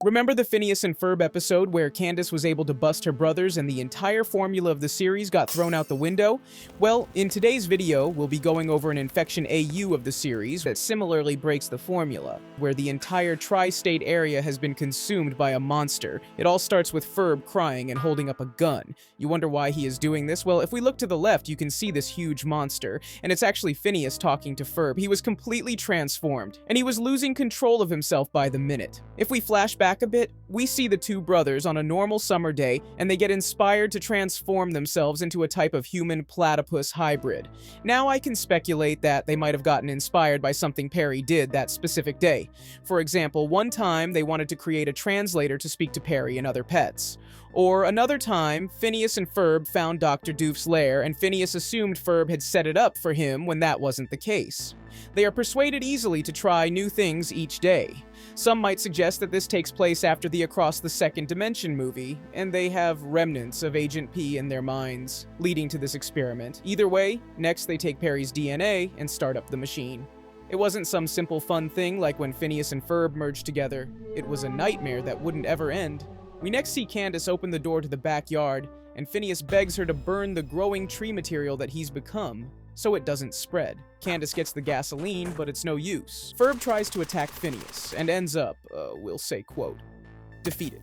Remember the Phineas and Ferb episode where Candace was able to bust her brothers and the entire formula of the series got thrown out the window? Well, in today's video, we'll be going over an infection AU of the series that similarly breaks the formula, where the entire tri-state area has been consumed by a monster. It all starts with Ferb crying and holding up a gun. You wonder why he is doing this? Well, if we look to the left, you can see this huge monster, and it's actually Phineas talking to Ferb. He was completely transformed, and he was losing control of himself by the minute. If we flash back a bit, we see the two brothers on a normal summer day, and they get inspired to transform themselves into a type of human platypus hybrid. Now I can speculate that they might have gotten inspired by something Perry did that specific day. For example, one time they wanted to create a translator to speak to Perry and other pets. Or another time, Phineas and Ferb found Dr. Doof's lair, and Phineas assumed Ferb had set it up for him when that wasn't the case. They are persuaded easily to try new things each day. Some might suggest that this takes place after the Across the Second Dimension movie, and they have remnants of Agent P in their minds, leading to this experiment. Either way, next they take Perry's DNA and start up the machine. It wasn't some simple fun thing like when Phineas and Ferb merged together. It was a nightmare that wouldn't ever end. We next see Candace open the door to the backyard, and Phineas begs her to burn the growing tree material that he's become, so it doesn't spread. Candace gets the gasoline, but it's no use. Ferb tries to attack Phineas, and ends up, we'll say quote, defeated.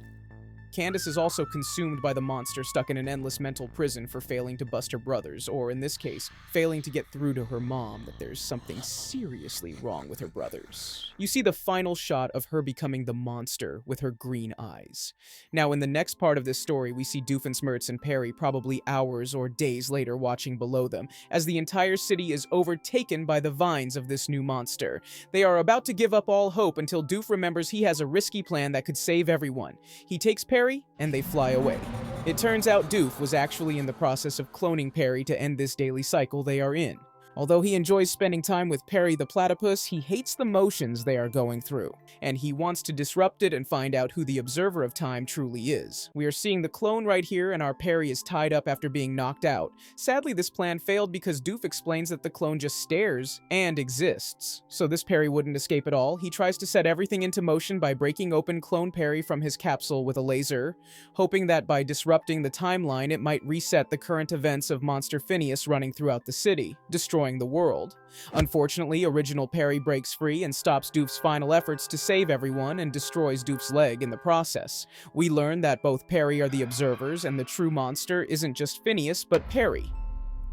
Candace is also consumed by the monster stuck in an endless mental prison for failing to bust her brothers, or in this case, failing to get through to her mom that there's something seriously wrong with her brothers. You see the final shot of her becoming the monster with her green eyes. Now in the next part of this story, we see Doofenshmirtz and Perry probably hours or days later watching below them, as the entire city is overtaken by the vines of this new monster. They are about to give up all hope until Doof remembers he has a risky plan that could save everyone. He takes Perry and they fly away. It turns out Doof was actually in the process of cloning Perry to end this daily cycle they are in. Although he enjoys spending time with Perry the platypus, he hates the motions they are going through, and he wants to disrupt it and find out who the observer of time truly is. We are seeing the clone right here, and our Perry is tied up after being knocked out. Sadly, this plan failed because Doof explains that the clone just stares and exists. So this Perry wouldn't escape at all. He tries to set everything into motion by breaking open clone Perry from his capsule with a laser, hoping that by disrupting the timeline it might reset the current events of Monster Phineas running throughout the city, destroying the world. Unfortunately, original Perry breaks free and stops Doof's final efforts to save everyone and destroys Doof's leg in the process. We learn that both Perry are the observers and the true monster isn't just Phineas but Perry.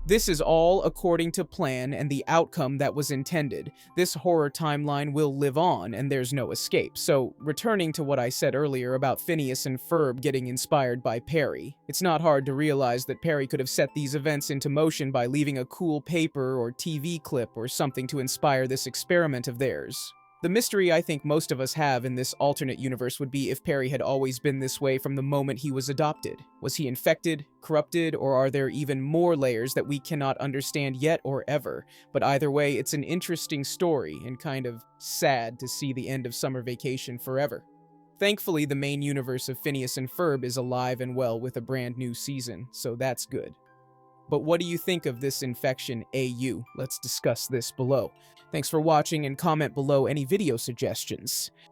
This is all according to plan and the outcome that was intended. This horror timeline will live on and there's no escape. So, returning to what I said earlier about Phineas and Ferb getting inspired by Perry, it's not hard to realize that Perry could have set these events into motion by leaving a cool paper or TV clip or something to inspire this experiment of theirs. The mystery I think most of us have in this alternate universe would be if Perry had always been this way from the moment he was adopted. Was he infected, corrupted, or are there even more layers that we cannot understand yet or ever? But either way, it's an interesting story and kind of sad to see the end of summer vacation forever. Thankfully, the main universe of Phineas and Ferb is alive and well with a brand new season, so that's good. But what do you think of this infection AU? Let's discuss this below. Thanks for watching and comment below any video suggestions.